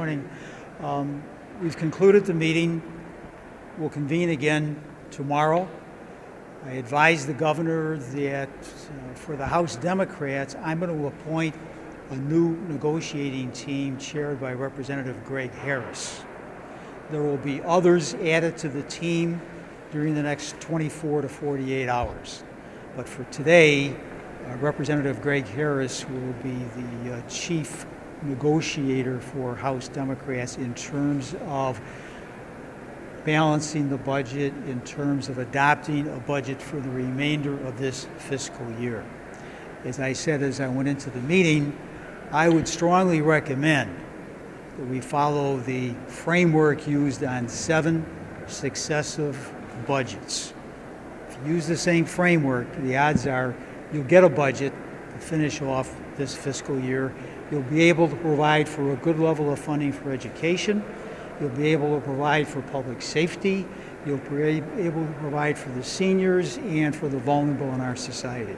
morning. We've concluded the meeting. We'll convene again tomorrow. I advised the governor that for the House Democrats, I'm going to appoint a new negotiating team chaired by Representative Greg Harris. There will be others added to the team during the next 24 to 48 hours. But for today, Representative Greg Harris will be the chief negotiator for House Democrats in terms of balancing the budget, in terms of adopting a budget for the remainder of this fiscal year. As I said as I went into the meeting, I would strongly recommend that we follow the framework used on 7 successive budgets. If you use the same framework, the odds are you'll get a budget to finish off this fiscal year. You'll be able to provide for a good level of funding for education. You'll be able to provide for public safety. You'll be able to provide for the seniors and for the vulnerable in our society.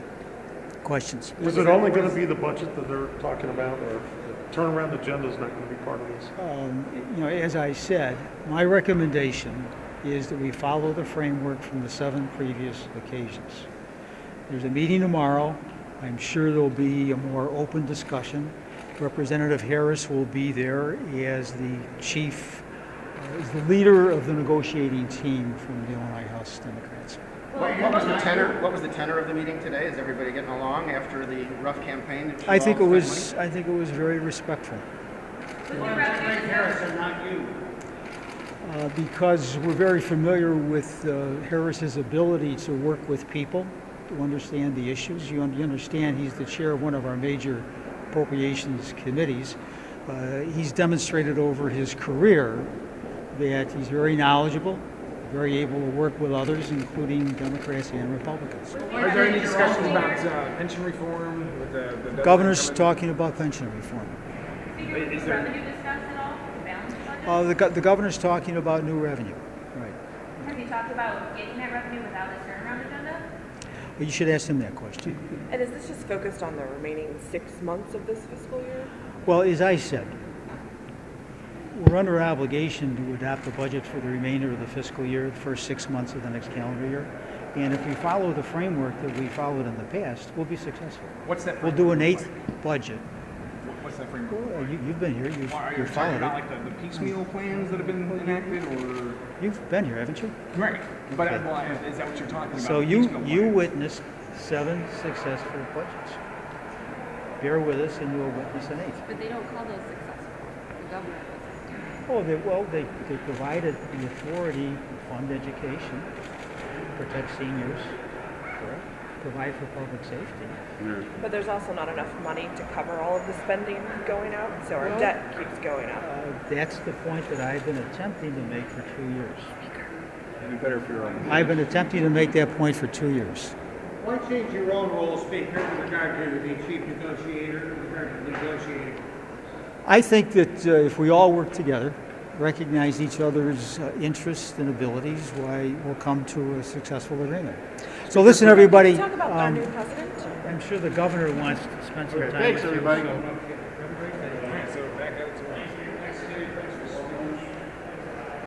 Questions? Is it only going to be the budget that they're talking about, or the turnaround agenda is not going to be part of this? As I said, my recommendation is that we follow the framework from the 7 previous occasions. There's a meeting tomorrow. I'm sure there'll be a more open discussion. Representative Harris will be there as the chief, as the leader of the negotiating team from the Illinois House Democrats. What was the tenor? What was the tenor of the meeting today? Is everybody getting along after the rough campaign? I think it was very respectful. Greg Harris and not you? Because we're very familiar with Harris's ability to work with people, to understand the issues. You understand he's the chair of one of our major appropriations committees. He's demonstrated over his career that he's very knowledgeable, very able to work with others, including Democrats and Republicans. Are there any discussions about pension reform with the Governor's talking about pension reform. Is there revenue discussed at all? The balance budget? The governor's talking about new revenue. Right. Have you talked about getting that revenue without a turnaround agenda? Well, you should ask him that question. And is this just focused on the remaining 6 months of this fiscal year? Well, as I said, we're under an obligation to adopt the budget for the remainder of the fiscal year, the first 6 months of the next calendar year. And if we follow the framework that we followed in the past, we'll be successful. What's that? We'll do an 8th budget. What's that framework? Well, you've been here. Are you You've talking followed about it. like the piecemeal plans that have been enacted, or You've been here, haven't you? right? But well, is that what you're talking about? So the you piecemeal plans? witnessed 7 successful budgets. Bear with us, and you'll witness an 8th. But they don't call those successful. The governor does. Oh, they provided the authority to fund education, protect seniors, correct? Provide for public safety. But there's also not enough money to cover all of the spending going out, so our debt keeps going up. That's the point that I've been attempting to make for 2 years. It'd be better if you're on. I've been attempting to make that point for 2 years. Why change your own role, Speaker, with regard to the chief negotiator, with regard to negotiating? I think that if we all work together, recognize each other's interests and abilities, why we'll come to a successful agreement. So listen, everybody. Talk about our new president. I'm sure the governor wants to spend some time Thanks, with you. everybody.